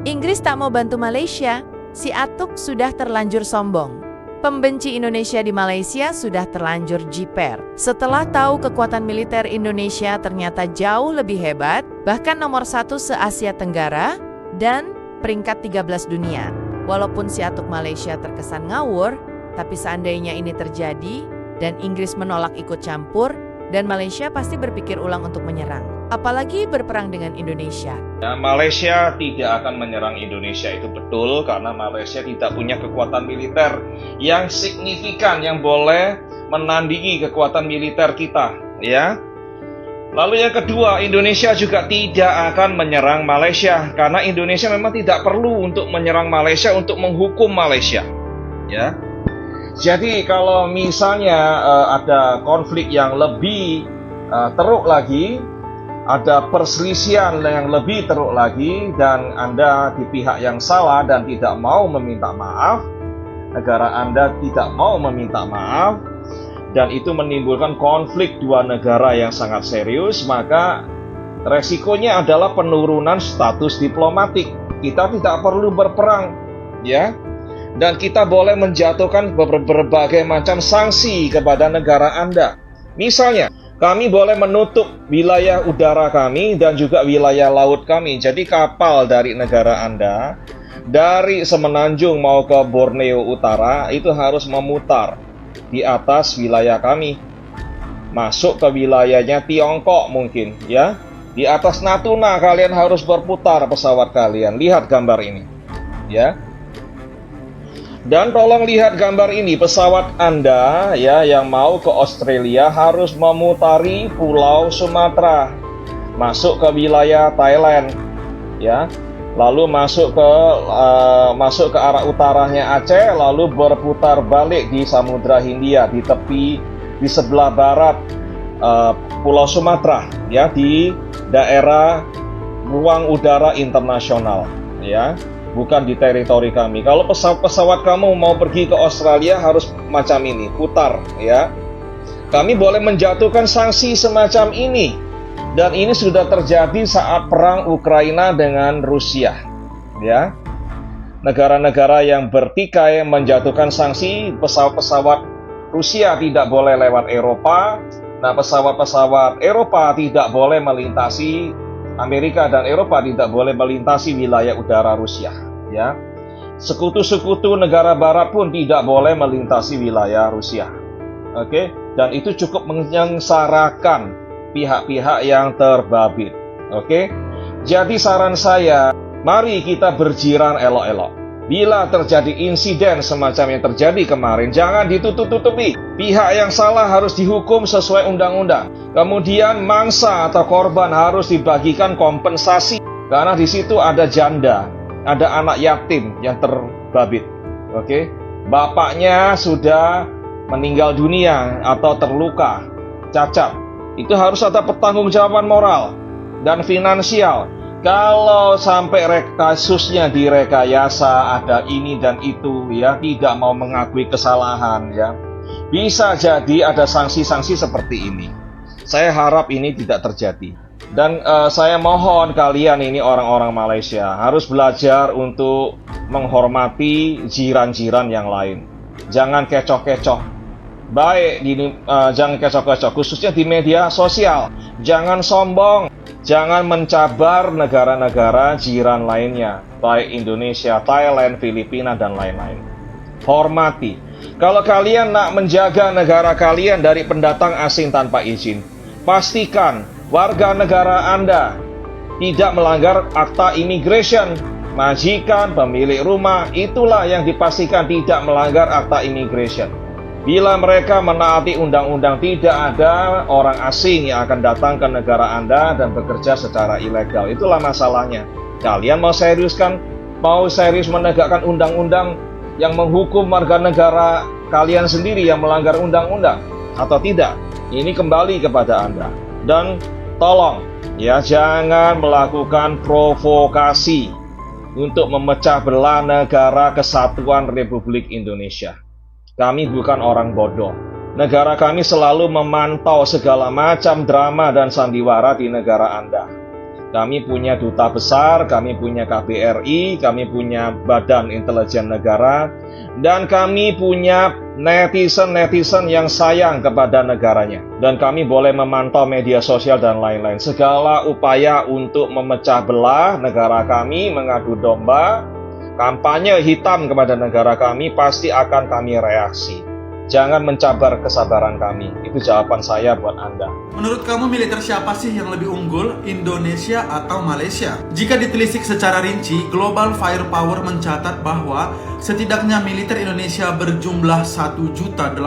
Inggris tak mau bantu Malaysia, si Atuk sudah terlanjur sombong. Pembenci Indonesia di Malaysia sudah terlanjur jiper. Setelah tahu kekuatan militer Indonesia ternyata jauh lebih hebat, bahkan nomor 1 se-Asia Tenggara, dan peringkat 13 dunia. Walaupun si Atuk Malaysia terkesan ngawur, tapi seandainya ini terjadi, dan Inggris menolak ikut campur, dan Malaysia pasti berpikir ulang untuk menyerang. Apalagi berperang dengan Indonesia. Malaysia tidak akan menyerang Indonesia, itu betul, karena Malaysia tidak punya kekuatan militer yang signifikan yang boleh menandingi kekuatan militer kita, ya. Lalu yang kedua, Indonesia juga tidak akan menyerang Malaysia karena Indonesia memang tidak perlu untuk menyerang Malaysia untuk menghukum Malaysia, ya. Jadi kalau misalnya ada konflik yang lebih teruk lagi, ada perselisihan yang lebih teruk lagi, dan Anda di pihak yang salah dan tidak mau meminta maaf, negara Anda tidak mau meminta maaf, dan itu menimbulkan konflik dua negara yang sangat serius, maka resikonya adalah penurunan status diplomatik. Kita tidak perlu berperang, ya, dan kita boleh menjatuhkan berbagai macam sanksi kepada negara Anda. Misalnya, kami boleh menutup wilayah udara kami dan juga wilayah laut kami. Jadi kapal dari negara Anda, dari Semenanjung mau ke Borneo Utara, itu harus memutar di atas wilayah kami. Masuk ke wilayahnya Tiongkok mungkin, ya. Di atas Natuna kalian harus berputar pesawat kalian. Lihat gambar ini, ya. Dan tolong lihat gambar ini, pesawat Anda ya yang mau ke Australia harus memutari Pulau Sumatera, masuk ke wilayah Thailand, ya, lalu masuk ke arah utaranya Aceh, lalu berputar balik di Samudra Hindia di tepi di sebelah barat Pulau Sumatera, ya, di daerah ruang udara internasional, ya. Bukan di teritori kami. Kalau pesawat kamu mau pergi ke Australia harus macam ini, putar, ya. Kami boleh menjatuhkan sanksi semacam ini. Dan ini sudah terjadi saat perang Ukraina dengan Rusia, ya. Negara-negara yang bertikai menjatuhkan sanksi, pesawat-pesawat Rusia tidak boleh lewat Eropa. Nah, pesawat-pesawat Eropa tidak boleh melintasi Amerika, dan Eropa tidak boleh melintasi wilayah udara Rusia, ya. Sekutu-sekutu negara barat pun tidak boleh melintasi wilayah Rusia. Oke, dan itu cukup menyengsarakan pihak-pihak yang terbabit. Oke. Jadi saran saya, mari kita berjiran elok-elok. Bila terjadi insiden semacam yang terjadi kemarin, jangan ditutup-tutupi. Pihak yang salah harus dihukum sesuai undang-undang. Kemudian mangsa atau korban harus dibagikan kompensasi. Karena di situ ada janda, ada anak yatim yang terbabit. Oke, bapaknya sudah meninggal dunia atau terluka, cacat. Itu harus ada pertanggungjawaban moral dan finansial. Kalau sampai kasusnya direkayasa, ada ini dan itu, ya, tidak mau mengakui kesalahan, ya, bisa jadi ada sanksi-sanksi seperti ini. Saya harap ini tidak terjadi. Dan saya mohon kalian ini orang-orang Malaysia harus belajar untuk menghormati jiran-jiran yang lain. Jangan kecoh-kecoh. Jangan kecoh-kecoh, khususnya di media sosial. Jangan sombong. Jangan mencabar negara-negara jiran lainnya, baik Indonesia, Thailand, Filipina, dan lain-lain. Hormati. Kalau kalian nak menjaga negara kalian dari pendatang asing tanpa izin, pastikan warga negara Anda tidak melanggar akta immigration. Majikan, pemilik rumah, itulah yang dipastikan tidak melanggar akta immigration. Bila mereka menaati undang-undang, tidak ada orang asing yang akan datang ke negara Anda dan bekerja secara ilegal. Itulah masalahnya. Kalian mau serius menegakkan undang-undang yang menghukum warga negara kalian sendiri yang melanggar undang-undang atau tidak? Ini kembali kepada Anda. Dan tolong, ya, jangan melakukan provokasi untuk memecah belah negara kesatuan Republik Indonesia. Kami bukan orang bodoh. Negara kami selalu memantau segala macam drama dan sandiwara di negara Anda. Kami punya duta besar, kami punya KBRI, kami punya Badan Intelijen Negara, dan kami punya netizen-netizen yang sayang kepada negaranya. Dan kami boleh memantau media sosial dan lain-lain. Segala upaya untuk memecah belah negara kami, mengadu domba, kampanye hitam kepada negara kami, pasti akan kami reaksi. Jangan mencabar kesabaran kami. Itu jawaban saya buat Anda. Menurut kamu militer siapa sih yang lebih unggul, Indonesia atau Malaysia? Jika ditelisik secara rinci, Global Firepower mencatat bahwa setidaknya militer Indonesia berjumlah 1.080.000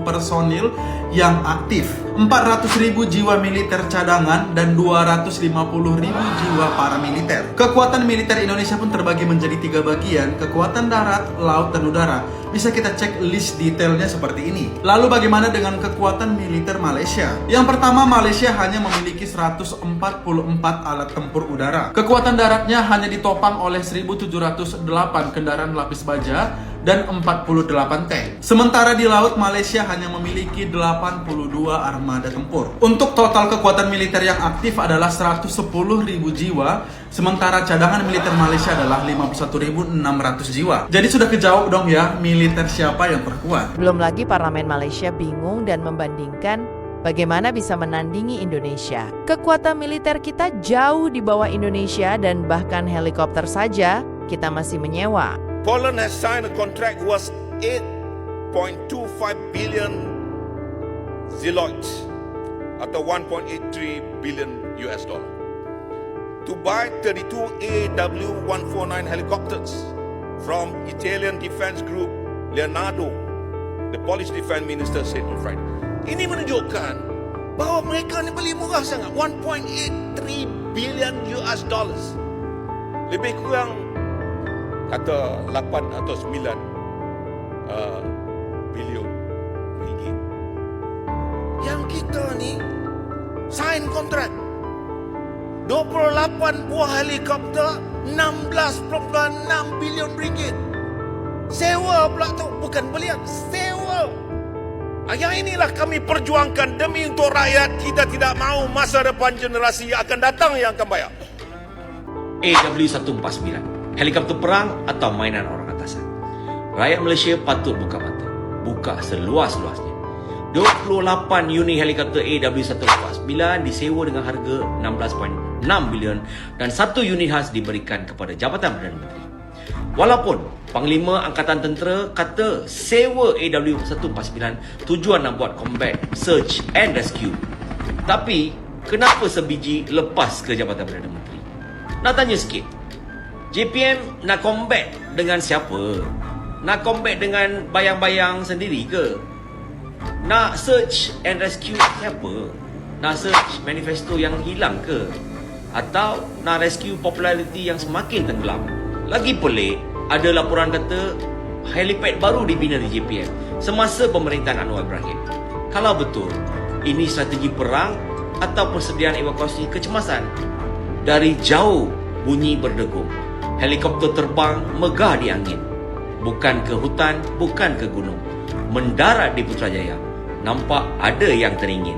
personil yang aktif, 400.000 jiwa militer cadangan, dan 250.000 jiwa paramiliter. Kekuatan militer Indonesia pun terbagi menjadi 3 bagian, kekuatan darat, laut, dan udara. Bisa kita cek list detailnya seperti ini. Lalu bagaimana dengan kekuatan militer Malaysia? Yang pertama, Malaysia hanya memiliki 144 alat tempur udara. Kekuatan daratnya hanya ditopang oleh 1.708 kendaraan lapis baja dan 48 tank. Sementara di laut, Malaysia hanya memiliki 82 armada tempur. Untuk total kekuatan militer yang aktif adalah 110.000 jiwa, sementara cadangan militer Malaysia adalah 51.600 jiwa. Jadi sudah kejauh dong ya, militer siapa yang terkuat. Belum lagi parlemen Malaysia bingung dan membandingkan bagaimana bisa menandingi Indonesia. Kekuatan militer kita jauh di bawah Indonesia dan bahkan helikopter saja kita masih menyewa. Poland has signed a contract worth 8.25 billion zlotys atau 1.83 billion US dollar to buy 32 AW149 helicopters from Italian defense group Leonardo, the Polish defense minister said on Friday. Ini menunjukkan bahawa mereka ni beli murah sangat, 1.83 billion US dollars. Lebih kurang kata 8 atau 9 bilion ringgit. Yang kita ni sign kontrak 28 buah helikopter 16.6 bilion ringgit. Sewa pula tu, bukan belian, sewa. Yang inilah kami perjuangkan demi untuk rakyat. Kita tidak mahu masa depan generasi yang akan datang yang akan bayar. AW149, helikopter perang atau mainan orang atasan. Rakyat Malaysia patut buka mata, buka seluas-luasnya. 28 unit helikopter AW149 disewa dengan harga 16.6 bilion dan 1 unit khas diberikan kepada Jabatan Perdana Menteri. Walaupun Panglima Angkatan Tentera kata sewa AW149 tujuan nak buat combat, search and rescue, tapi kenapa sebiji lepas ke Jabatan Perdana Menteri? Nak tanya sikit, JPM nak combat dengan siapa? Nak combat dengan bayang-bayang sendiri ke? Nak search and rescue siapa? Nak search manifesto yang hilang ke? Atau nak rescue populariti yang semakin tenggelam? Lagi pelik, ada laporan kata helipad baru dibina di JPM semasa pemerintahan Anwar Ibrahim. Kalau betul, ini strategi perang atau persediaan evakuasi kecemasan? Dari jauh bunyi berdegung. Helikopter terbang megah di angin. Bukan ke hutan, bukan ke gunung. Mendarat di Putrajaya. Nampak ada yang teringin.